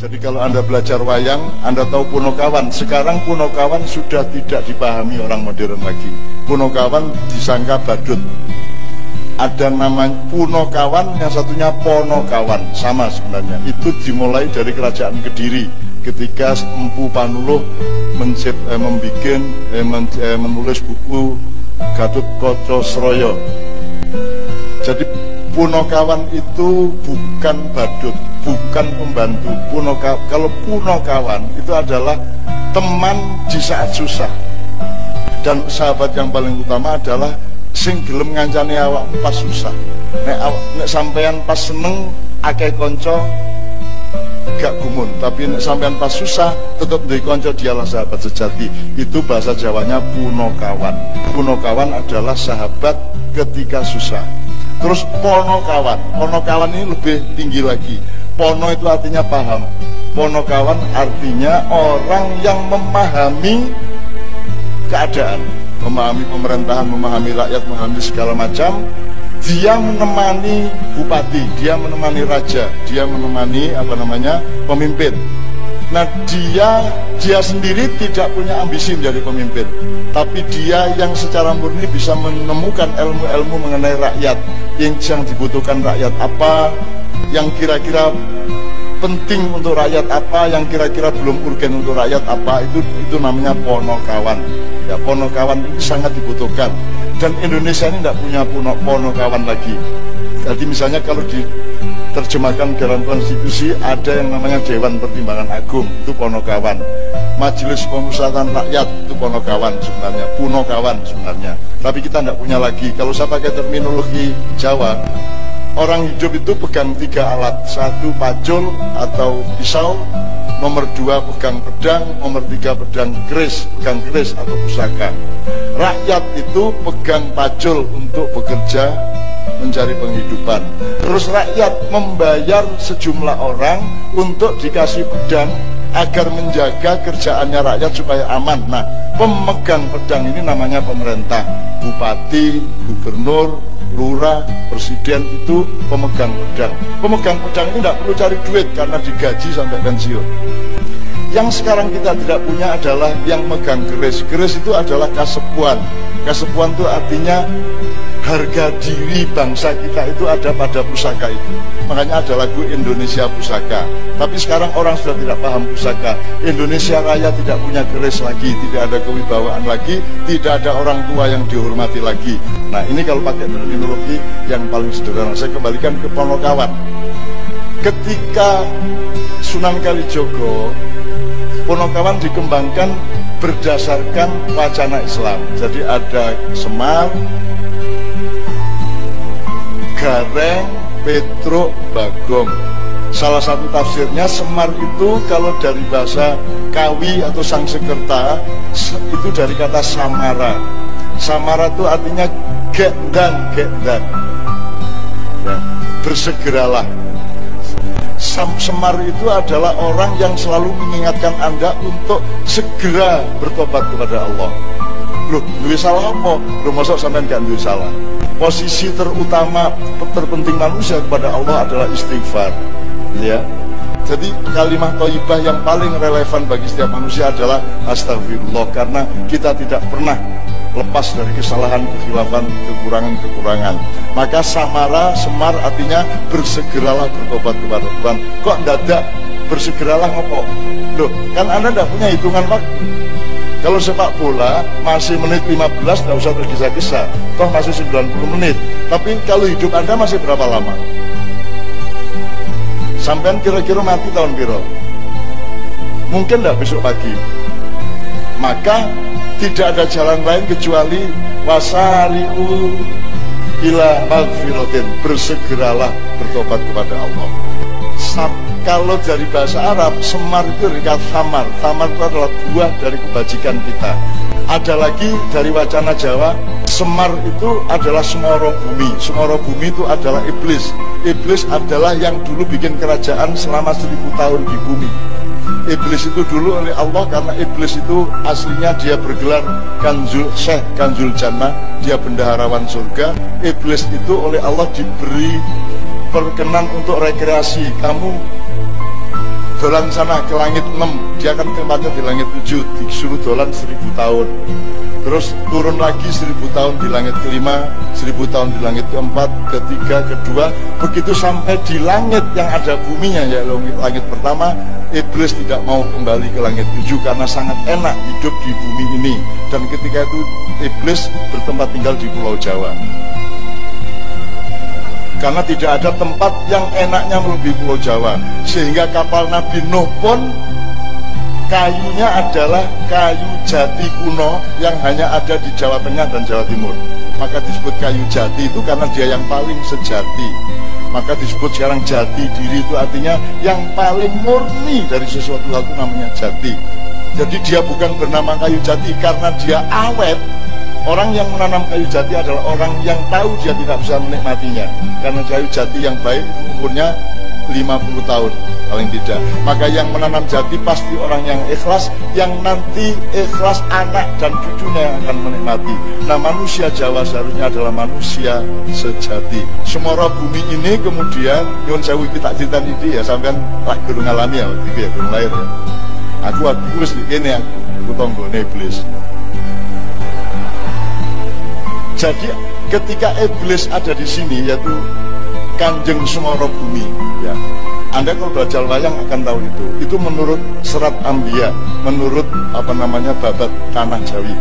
Jadi kalau Anda belajar wayang, Anda tahu Punokawan. Sekarang Punokawan sudah tidak dipahami orang modern lagi. Punokawan disangka badut. Ada nama Punokawan, yang satunya Ponokawan, sama sebenarnya. Itu dimulai dari kerajaan Kediri ketika Empu Panuluh menulis buku Gatut Kaca Sraya. Jadi Punokawan itu bukan badut, bukan pembantu. Kalau Punokawan itu adalah teman di saat susah. Dan sahabat yang paling utama adalah sing gelem ngancani awak pas susah. Nek sampean pas seneng akeh kanca gak gumun, tapi nek sampean pas susah tetap duwe kanca, dialah sahabat sejati. Itu bahasa Jawanya Punokawan. Punokawan adalah sahabat ketika susah. Terus Ponokawan, Ponokawan ini lebih tinggi lagi. Pono itu artinya paham. Ponokawan artinya orang yang memahami keadaan, memahami pemerintahan, memahami rakyat, memahami segala macam. Dia menemani bupati, dia menemani raja, dia menemani pemimpin. Nah dia sendiri tidak punya ambisi menjadi pemimpin, tapi dia yang secara murni bisa menemukan ilmu-ilmu mengenai rakyat, yang dibutuhkan rakyat apa, yang kira-kira penting untuk rakyat apa, yang kira-kira belum urgen untuk rakyat apa. Itu namanya Ponokawan. Ya, Ponokawan ini sangat dibutuhkan, dan Indonesia ini tidak punya Ponokawan lagi. Jadi misalnya kalau diterjemahkan dalam konstitusi ada yang namanya Dewan Pertimbangan Agung, itu Ponokawan. Majelis Pemusatan Rakyat itu Ponokawan sebenarnya, Punokawan sebenarnya. Tapi kita tidak punya lagi. Kalau saya pakai terminologi Jawa, orang hidup itu pegang 3 alat. 1 pacul atau pisau, nomor 2 pegang pedang, nomor 3 pegang pegang keris atau pusaka. Rakyat itu pegang pacul untuk bekerja mencari penghidupan. Terus rakyat membayar sejumlah orang untuk dikasih pedang agar menjaga kerjaannya rakyat supaya aman. Nah, pemegang pedang ini namanya pemerintah. Bupati, gubernur, lurah, presiden itu pemegang pedang. Pemegang pedang ini tidak perlu cari duit karena digaji sampai pensiun. Yang sekarang kita tidak punya adalah yang megang keris. Keris itu adalah kasepuan. Kasepuan itu artinya harga diri bangsa kita itu ada pada pusaka itu. Makanya ada lagu Indonesia Pusaka. Tapi sekarang orang sudah tidak paham pusaka. Indonesia Raya tidak punya keris lagi, tidak ada kewibawaan lagi, tidak ada orang tua yang dihormati lagi. Nah, ini kalau pakai terminologi yang paling sederhana. Saya kembalikan ke Ponokawan. Ketika Sunan Kalijogo, Ponokawan dikembangkan berdasarkan wacana Islam. Jadi ada Semar, Gareng, Petruk, Bagong. Salah satu tafsirnya Semar itu kalau dari bahasa Kawi atau Sangsekerta itu dari kata Samara. Samara itu artinya gekdan. Ya, bersegeralah. Semar itu adalah orang yang selalu mengingatkan Anda untuk segera bertobat kepada Allah. Loh, duwe salah apa? Loh, masuk sampean gak duwe salah. Posisi terutama, terpenting manusia kepada Allah adalah istighfar. Ya. Jadi kalimat thayyibah yang paling relevan bagi setiap manusia adalah astagfirullah, karena kita tidak pernah lepas dari kesalahan, kekhilafan, kekurangan-kekurangan. Maka Semar artinya bersegeralah bertobat kepada Tuhan. Kok dadak bersegeralah ngopo? Loh, kan Anda tidak punya hitungan waktu. Kalau sepak bola masih menit 15 tidak usah tergesa-gesa, toh masih 90 menit. Tapi kalau hidup Anda masih berapa lama? Sampean kira-kira mati tahun piro? Mungkin tidak besok pagi. Maka tidak ada jalan lain kecuali wasari'u ila magfiratin, bersegeralah bertobat kepada Allah. Kalau dari bahasa Arab, Semar itu dari kata Samar. Samar itu adalah buah dari kebajikan kita. Ada lagi dari wacana Jawa, Semar itu adalah Semoro Bumi. Semoro Bumi itu adalah iblis. Iblis adalah yang dulu bikin kerajaan selama 1000 tahun di bumi. Iblis itu dulu oleh Allah, karena iblis itu aslinya dia bergelar Syekh Kanzul Jannah, dia bendaharawan surga. Iblis itu oleh Allah diberi perkenan untuk rekreasi. Kamu dolan sana ke langit 6, dia akan tempatnya di langit 7, disuruh dolan 1000 tahun. Terus turun lagi 1000 tahun di langit kelima, 1000 tahun di langit keempat, ketiga, kedua, begitu sampai di langit yang ada buminya, ya langit pertama. Iblis tidak mau kembali ke langit 7 karena sangat enak hidup di bumi ini. Dan ketika itu Iblis bertempat tinggal di Pulau Jawa, karena tidak ada tempat yang enaknya melebihi Pulau Jawa. Sehingga kapal Nabi Nuh pun kayunya adalah kayu jati kuno yang hanya ada di Jawa Tengah dan Jawa Timur. Maka disebut kayu jati itu karena dia yang paling sejati. Maka disebut sekarang jati diri, itu artinya yang paling murni dari sesuatu hal itu namanya jati. Jadi dia bukan bernama kayu jati karena dia awet. Orang yang menanam kayu jati adalah orang yang tahu dia tidak bisa menikmatinya. Karena kayu jati yang baik umurnya 50 tahun paling tidak. Maka yang menanam jati pasti orang yang ikhlas, yang nanti ikhlas anak dan cucunya yang akan menikmati. Nah, manusia Jawa seharusnya adalah manusia sejati. Semora bumi ini kemudian nyuwun sewu iki tak critani iki ya, sampean lak gurung ngalami ya waktu itu ya, gurung lahir ya. Aku wis ngene aku tanggane iblis. Jadi ketika iblis ada di sini, yaitu Kanjeng Semara Bumi, ya. Anda kalau belajar wayang akan tahu itu. Itu menurut Serat Ambia, menurut babat Tanah Jawi.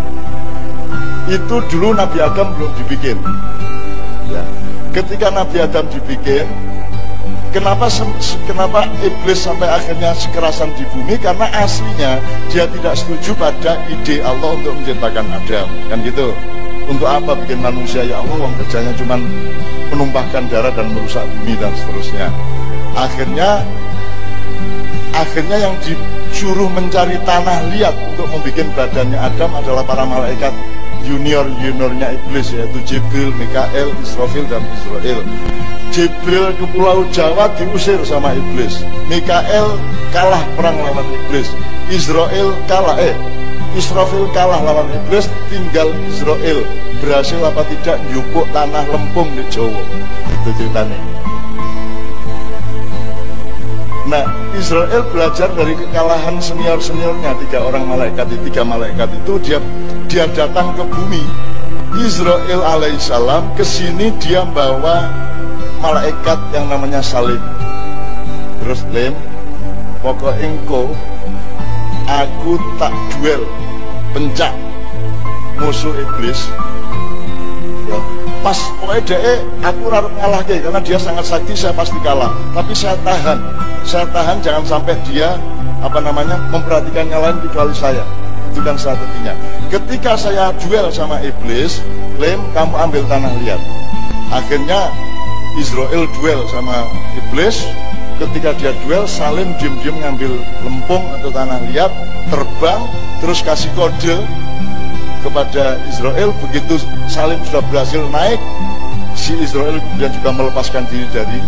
Itu dulu Nabi Adam belum dibikin. Ya. Ketika Nabi Adam dibikin, kenapa iblis sampai akhirnya sekerasan di bumi? Karena aslinya dia tidak setuju pada ide Allah untuk menciptakan Adam, kan gitu. Untuk apa bikin manusia, ya Allah, yang kerjanya cuma menumpahkan darah dan merusak bumi dan seterusnya. Akhirnya yang disuruh mencari tanah liat untuk membuat badannya Adam adalah para malaikat juniornya iblis, yaitu Jibril, Mikael, Israfil dan Israel. Jibril ke Pulau Jawa diusir sama iblis. Mikael kalah perang lawan iblis. Israfil kalah lawan iblis, tinggal Israel. Berhasil apa tidak njupuk tanah lempung di Jawa. Itu ceritanya. Nah, Israel belajar dari kekalahan senior-seniornya, tiga malaikat itu dia datang ke bumi. Israel alaihissalam kesini, dia bawa malaikat yang namanya Salim. Terus lem, pokok engko aku tak duel pencak musuh iblis. Ya, pas pokoknya dia aku harus ngalah karena dia sangat sakti, saya pasti kalah. Tapi saya tahan jangan sampai dia memperhatikan yang lain kecuali saya. Itu kan strateginya. Ketika saya duel sama iblis, lem kamu ambil tanah liat. Akhirnya Israel duel sama iblis. Ketika dia duel, Salim diam-diam ngambil lempung atau tanah liat, terbang, terus kasih kode kepada Israel. Begitu Salim sudah berhasil naik, si Israel kemudian juga melepaskan diri dari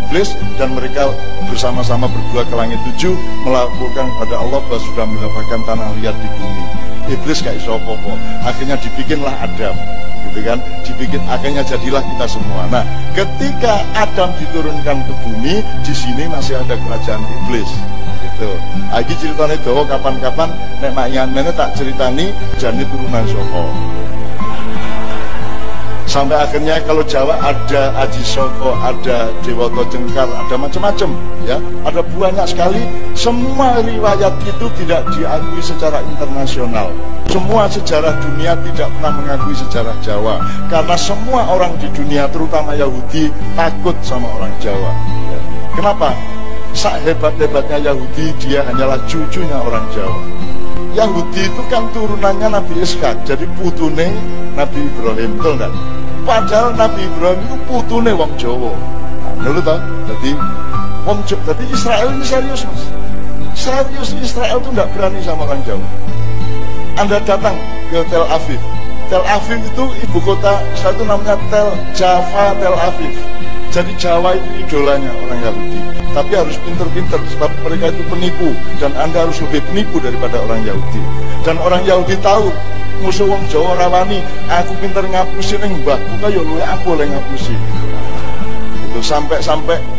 iblis, dan mereka bersama-sama berdua ke langit 7 melaporkan kepada Allah bahwa sudah mendapatkan tanah liat di bumi. Iblis gak iso apa-apa, akhirnya dibikinlah Adam, gitu kan, akhirnya jadilah kita semua. Nah, ketika Adam diturunkan ke bumi, di sini masih ada kerajaan iblis. Gitu. Lagi ceritanya dawa kapan-kapan nek mayan mene tak ceritani jane turunan saka. Sampai akhirnya kalau Jawa ada Aji Soko, ada Dewata Cengkar, ada macam-macam, ya, ada banyak sekali. Semua riwayat itu tidak diakui secara internasional. Semua sejarah dunia tidak pernah mengakui sejarah Jawa, karena semua orang di dunia, terutama Yahudi, takut sama orang Jawa. Ya. Kenapa? Sehebat-hebatnya Yahudi, dia hanyalah cucunya orang Jawa. Yahudi itu kan turunannya Nabi Ishak, jadi putune Nabi Ibrahim, betul enggak? Padahal Nabi Ibrahim itu putune wong Jawa. Dulu toh, jadi wong Jawa, jadi Israel ini serius, Mas. Serius, Israel itu enggak berani sama orang Jawa. Anda datang ke Tel Aviv. Tel Aviv itu ibu kota Israel, itu namanya Tel Aviv. Jadi Jawa itu idolanya orang Yahudi. Tapi harus pinter-pinter, sebab mereka itu penipu, dan Anda harus lebih penipu daripada orang Yahudi. Dan orang Yahudi tahu musuh wong Jawa rawani, aku pinter ngapusi ning mbahku kaya luwe aku oleh ngapusi. itu sampai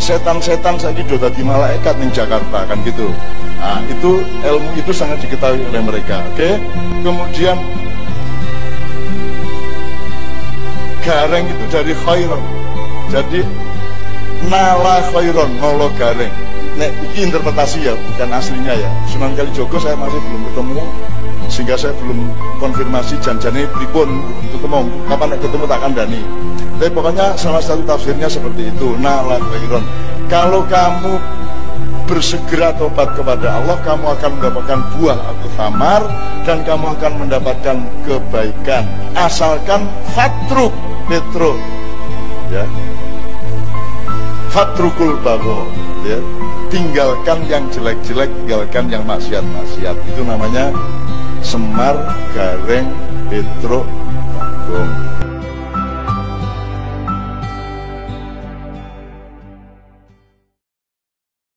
setan-setan saiki do dadi malaikat ning Jakarta kan gitu. Nah, itu ilmu itu sangat diketahui oleh mereka. Oke. Kemudian gareng itu dari khairon. Jadi nala khairon, nolo gareng. Nek ini interpretasi ya, bukan aslinya ya. Sunan Kalijogo saya masih belum ketemu, sehingga saya belum konfirmasi janjane pripun ketemu. Kapan nek ketemu tak kandani. Tapi pokoknya salah satu tafsirnya seperti itu, nala khairon. Kalau kamu bersegera tobat kepada Allah, kamu akan mendapatkan buah atau thamar, dan kamu akan mendapatkan kebaikan. Asalkan fatruk petro, ya, fatrukul bago, ya, tinggalkan yang jelek-jelek, tinggalkan yang maksiat-maksiat. Itu namanya Semar Gareng Petro Bagong.